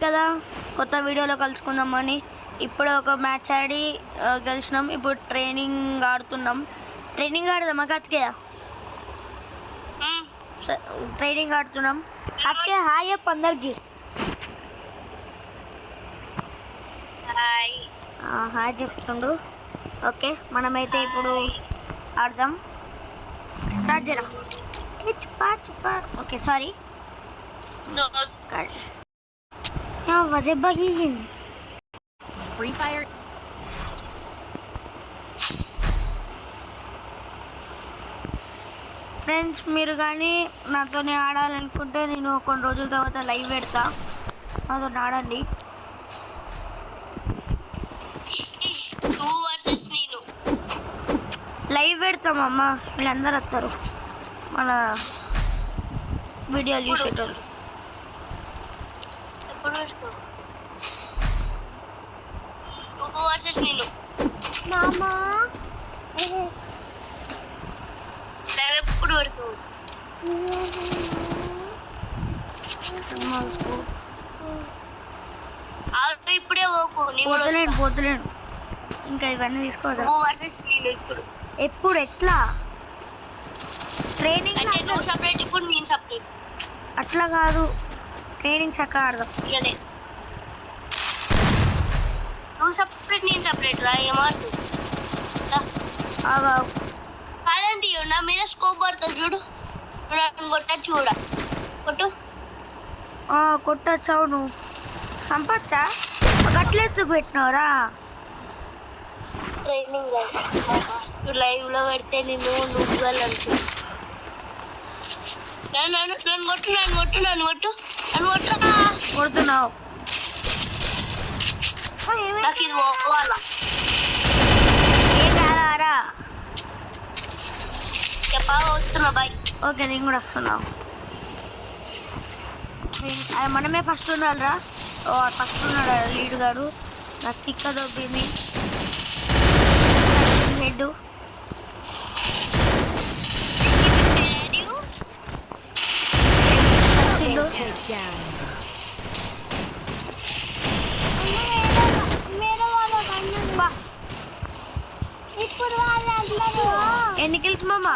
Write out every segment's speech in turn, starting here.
కదా కొత్త వీడియోలో కలుసుకుందామని ఇప్పుడు ఒక మ్యాచ్ ఆడి గెలిచినాం. ఇప్పుడు ట్రైనింగ్ ఆడుతున్నాం. ట్రైనింగ్ ఆడదామా కత్కేయ? ట్రైనింగ్ ఆడుతున్నాం. కత్కే హాయ్ చెప్పు అందరికి. హాయ్ చెప్తుండు. ఓకే మనమైతే ఇప్పుడు ఆడదాం. స్టార్ట్ చేయరా. చుప్పా ఓకే సారీ దెబ్బగింది. Free Fire. ఫ్రెండ్స్ మీరు కానీ నాతోనే ఆడాలనుకుంటే నేను కొన్ని రోజుల తర్వాత లైవ్ పెడతా, నాతో ఆడండి. లైవ్ పెడతామమ్మ, వీళ్ళందరూ వస్తారు మన వీడియోలు చూసేటోళ్ళు. ఎప్పుడు పెడుతుంది ఇప్పుడే పోతలేను ఇంకా ఇవన్నీ తీసుకోవద్దు. ఇప్పుడు ఎప్పుడు ఎట్లా ట్రైనింగ్ అంటే నువ్వు సపరేట్ ఇప్పుడు నేను సపరేట్ అట్లా కాదు, ట్రైనింగ్ చక్కగా ఆడదాం. నువ్వు సపరేట్ నేను సపరేట్ రా. ఏమాడుతుంది కాదండి, నా మీద స్కోప్ పడుతుంది చూడు, కొట్టచ్చు చూడ కొట్టు. కొట్టచ్చు. అవును సంపచ్చా గట్లెత్తు పెట్టినవరా. ట్రైనింగ్ లైవ్ లో పెడితే నేను నువ్వు కొడుతున్నావు. నాకు ఇది పోవాలా ఏం కాదారా. వస్తున్నా బాయ్. ఓకే నేను కూడా వస్తున్నావు. మనమే ఫస్ట్ ఉండాలిరా. ఫస్ట్ ఉన్నాడు లీడ్ గాడు. నాకు తిక్క దొబ్బింది హెడ్. ఎన్ని కిల్స్ మామా?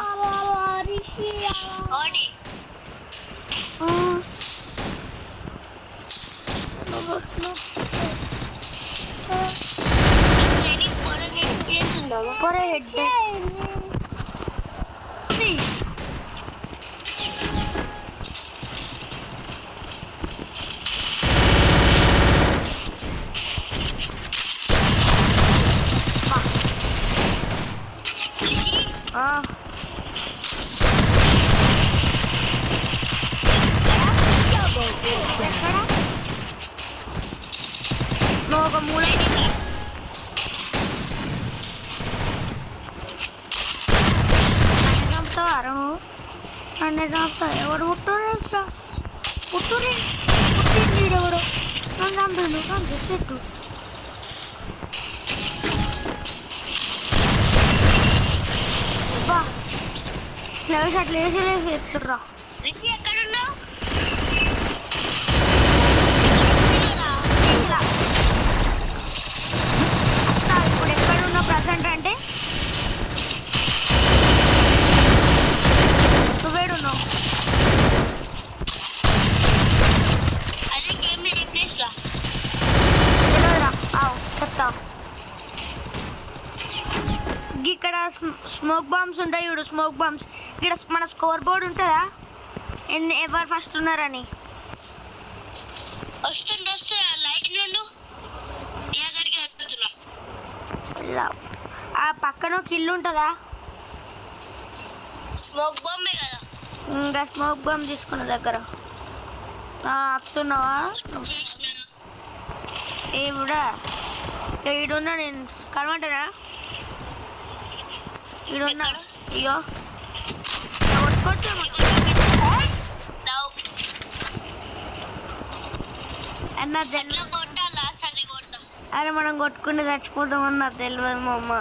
పొరే హెడ్ నువ్వు ఒక మూల చంపుతావారా? నువ్వు నన్ను చంపుతా. ఎవడు పుట్టింది ఎవడు నన్ను చంపిండు. చెట్టు ఇట్లా వేసి అట్లా వేసి ఎత్తుర్రా. ఇప్పుడు ఎక్కడున్నా ప్రజెంట్ అంటే నువ్వేడున్నావు? చెప్తా. ఇక్కడ స్మోక్ బాంబ్స్ ఉంటాయి చూడు, స్మోక్ బాంబ్స్. ఇక్కడ మన స్కోర్ బోర్డ్ ఉంటుందా ఎవరు ఫస్ట్ ఉన్నారని? ఆ పక్కన ఒక ఇల్లు ఉంటుందా? స్మోక్ బాంబే కదా. ఇంకా స్మోక్ బాంబ్ తీసుకున్న దగ్గర వస్తున్నావా? ఏమిడా ఈడున్నా నేను కనమంటారా? ఈడున్నా. అయ్యో కొట్టుకోవచ్చు. అరే మనం కొట్టుకుంటే చచ్చిపోతామని నాకు తెలియదు మా అమ్మ.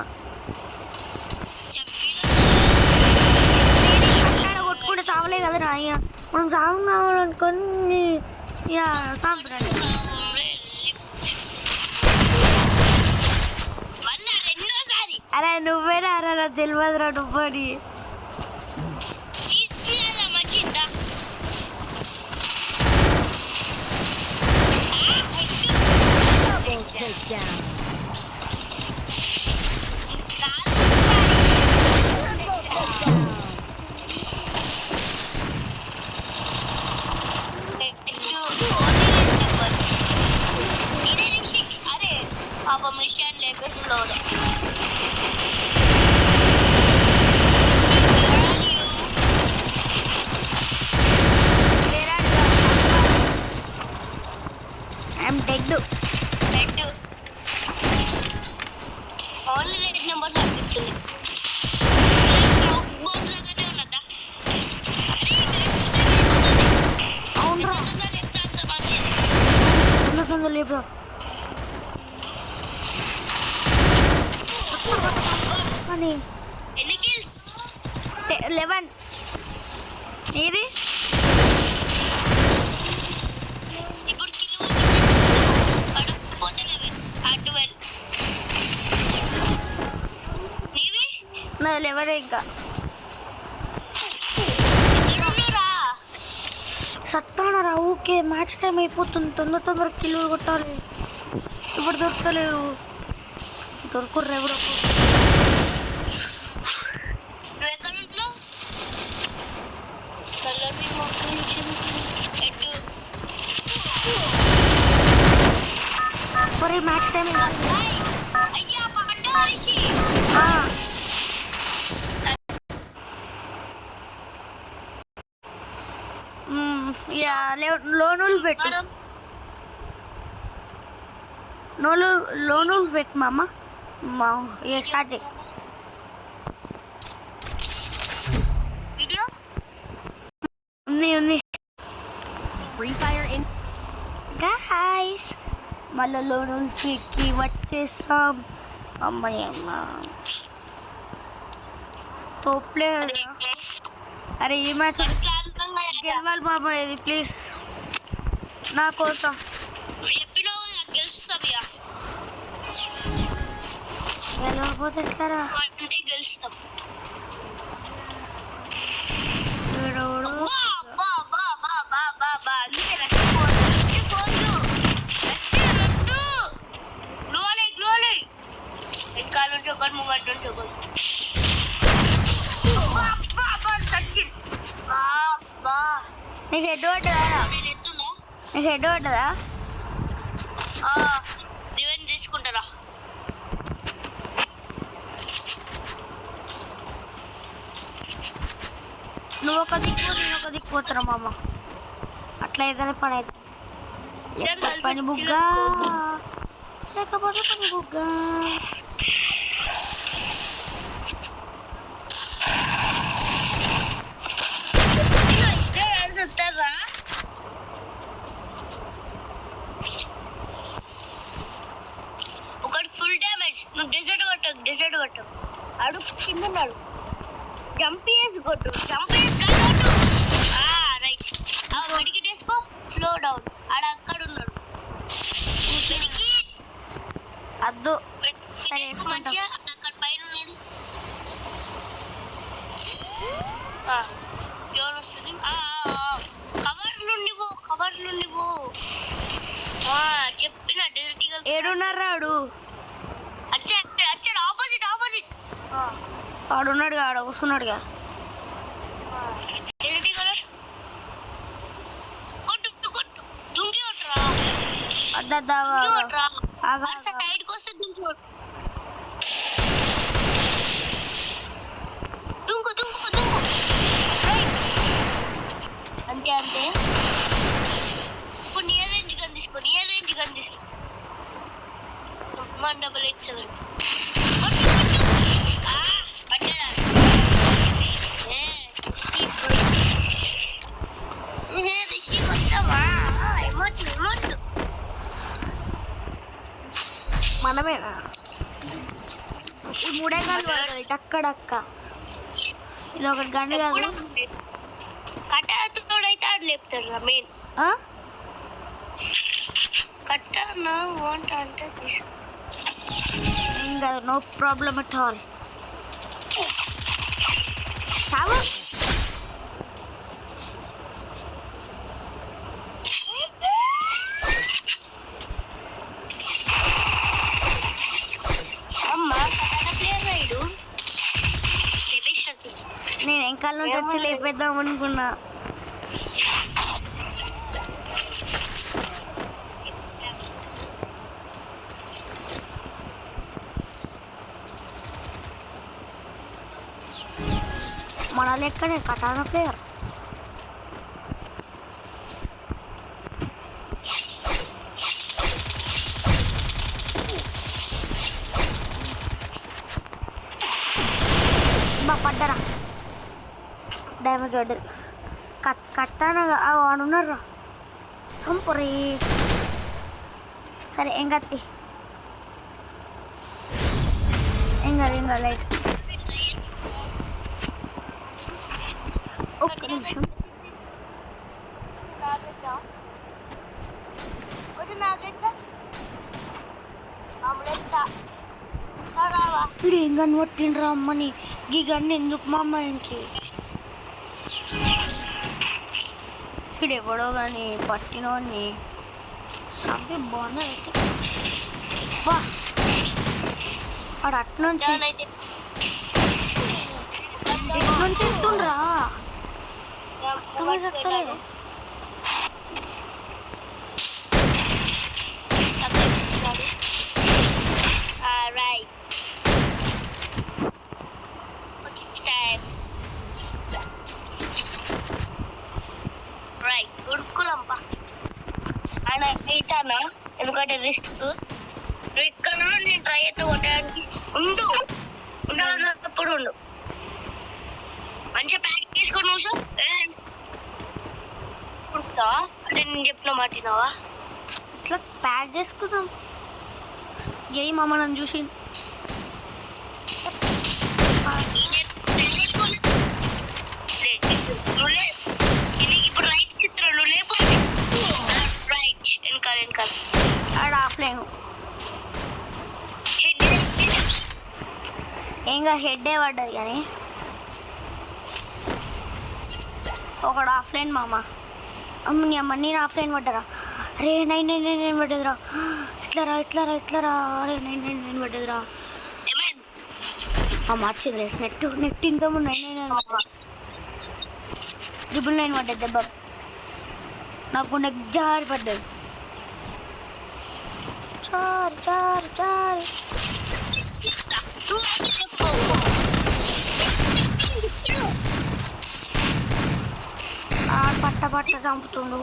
కొట్టుకుంటే చావలే కదా రా. మనం చావు కావాలనుకొని సాంపురా. తెలియదురా నువ్వని. తీసుకునేదా మంచిదా Double takedown. అరే పాపం నిషాన్ లేపేస్లో I'm dead. Only red numbers అనిపిస్తుంది బోర్డు లాగానే ఉన్నదా అవునరా అంత మంచిది తొందర లేపు. కానీ ఎన్ని కిల్స్ 11. ఇది ఇప్పుడు కిలో పడకపోతే 11 నీవి నాది 11 ఇంకా. ఇద్దరున్నారా సత్తానరా ఓకే. మ్యాచ్ టైం అయిపోతుంది. తొందర కిలో కొట్టాలి. ఇప్పుడు దొరకలేదు. దొరకరు ఎవరు. నువ్వు ఎక్కడ ఉంటున్నావు కలర్ని ఎటు మరి మ్యాచ్ టైం అయ్యా పడ్డా రిషి లోనులు పెట్టు. లోనులు పెట్టు మామ. స్టార్ట్ చేయి. వీడియో ఉంది. Free Fire in. గాయ్స్ మళ్ళీ లోనులు ఫీకి వచ్చేసాం. అమ్మాయి తోప్లే. అరే ఈ మ్యాచ్ గెలవాలి మామ. ఇది ప్లీజ్ నా కోసం. చెప్పినావు గెలుస్తాం ఇక గెలవకపోతే ఎట్లారా. అంటే గెలుస్తాం వీడోడు అందుకే గ్లోలే వెనకాల నుంచి ఒకటి ముంగటి నుంచి ఒకటి నీకు హెడ్ పడ్డదా? నేను ఎత్తున్నా నీకు హెడ్ పడ్డదా? రివెంజ్ తీసుకుంటారా నువ్వు ఒక దిక్కు నేను ఒక దిక్కు పోతున్నా మామ. అట్లా ఏదైనా పని అయితే పని బుగ్గా లేకపోతే పని బుగ్గా. ఒకటి ఫుల్ డ్యామేజ్. నువ్వు డిజర్ట్ కొట్టు అడుగు కింద ఉన్నాడు. జంప్ చేసి కొట్టు. రైట్ మెడికి వేసుకో. స్లో డౌన్ అక్కడ ఉన్నాడు. మెడికి అద్దు సరే మంచిగా అక్కడ పైన ఉన్నాడు. జోన్ వస్తుంది. కవర్ నుండి పో చెప్పిన డిజర్ట్ ఏడున్నారు రాడు. వచ్చాడు ఆపోజిట్ ఆడున్నాడుగా. ఆడ కూర్చున్నాడుగా. కొట్టు దుంకి కొట్టురా. అద్దా సైడ్కి వస్తే దుంకి కొట్టు. దుంకు అంతే ఇప్పుడు నియర్ రేంజ్ గన్ తీసుకో. 1887 పట్టడా రిషి కొట్టవా ఎమోట్లు మనమేనా ఈ మూడే కాలు పడుతుంది టక్కడక్క. ఇది ఒకటి గండి కాదు. కట్టతోడైతే అది లేపుతారు మెయిన్. కట్టనా వంట అంటే ఇంకా నో ప్రాబ్లం అట్ ఆల్. ఆగు. అమ్మ ప్లేయర్ రైడు నేను వెనకాల నుంచి వచ్చి లేపేద్దాం అనుకున్నా. మన లెక్కనే కటానా ప్లేయర్. పడ్డరా డ్యామేజ్ పడ్డది. కట్టానా వాడున్నారా చంపురీ. సరే ఏం కత్తి ఏం కాదు లైట్. ఒక్క నిమిషం. ఇప్పుడు ఏం గన్ను కొట్టిండ్రా అమ్మని. ఈ గన్ను ఎందుకు మా అమ్మాయికి? ఇప్పుడు ఎవడో కానీ పట్టినోని చంపి బాగుంది అయితే. బా వాడు అట్నుంచి ఎట్నుంచి ఇస్తుండ్రా చెప్తలేదు. ఉడుకులంప ఆయన అయితానా ఎందుకంటే రిస్క్ నువ్వు ఇక్కడ నేను ట్రై అయితే కొట్టడానికి ఉండప్పుడు ఉండు. మంచిగా ప్యాక్ చేసుకొని నువ్వు కుడతావా అంటే నేను చెప్పిన మాటినావా? ఇట్లా ప్యాక్ చేసుకుందాం. ఏ మామ నన్ను చూసి ఇప్పుడు రైట్ చిత్రం నువ్వు లేపు రైట్ వెనకాల ఆడ ఆఫ్లైన్ ఇంకా హెడ్డే పడ్డది కానీ ఒకడు ఆఫ్లైన్ మామ. అమ్మని అమ్మ నేను ఆఫ్లైన్ పడ్డరా. అరే నైన్ పడ్డదిరా. ఇట్లరా అరే నైన్ పడ్డదిరా. మార్చింది నెట్ ఇంత ముందు 999 999 పడ్డది దెబ్బ. నాకు నెక్ జారి పడ్డది. చార్ పట్ట చంపుతుండు.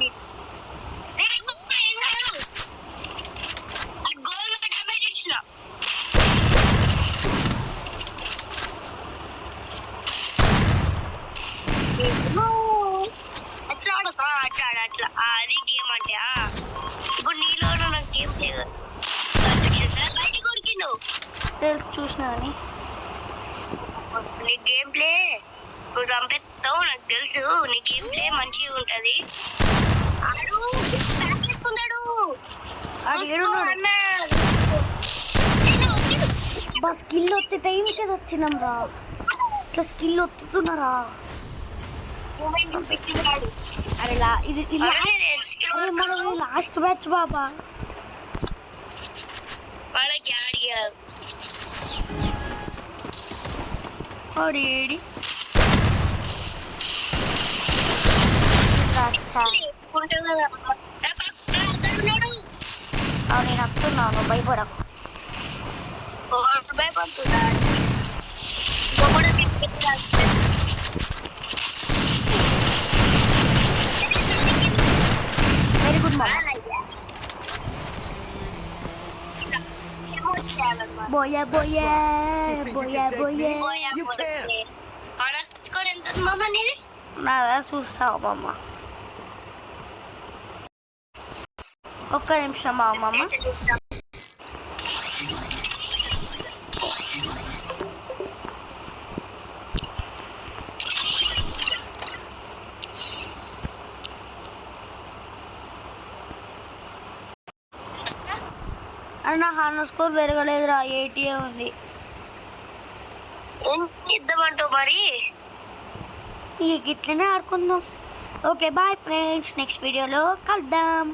అట్లా అది గేమ్ అంటే ఇప్పుడు నీలో నాకు గేమ్ లేదు. బయటికి కొరికిండు చూసినా కానీ నీ గేమ్ ప్లే నువ్వు చంపేస్తావు నాకు తెలుసు. నీ గేమ్ ప్లే మంచిగా ఉంటది. ఆడు బ్యాక్ చేసుకున్నాడు. స్కిల్ వస్తే టైంకే వచ్చినాం రా. ఇట్లా స్కిల్ వస్తున్నారా? అరే ఇది మనది లాస్ట్ బ్యాచ్ బాబా. వాళ్ళకి ఆడిగారు ఆడేడి నేను వస్తున్నాను భయపడకు. భయపడుతున్నాడు. వెరీ గుడ్ మామ. బోయే ఎంత మామ నీది? నాదా చూస్తావు మామ. ఒక్క నిమిషం మామ. నా హార్న్ స్కోర్ పెరగలేదురా. 80 ఉంది. ఏం ఇద్దామంటావు మరి? ఇట్లనే ఆడుకుందాం. ఓకే బాయ్ ఫ్రెండ్స్, నెక్స్ట్ వీడియోలో కలుద్దాం.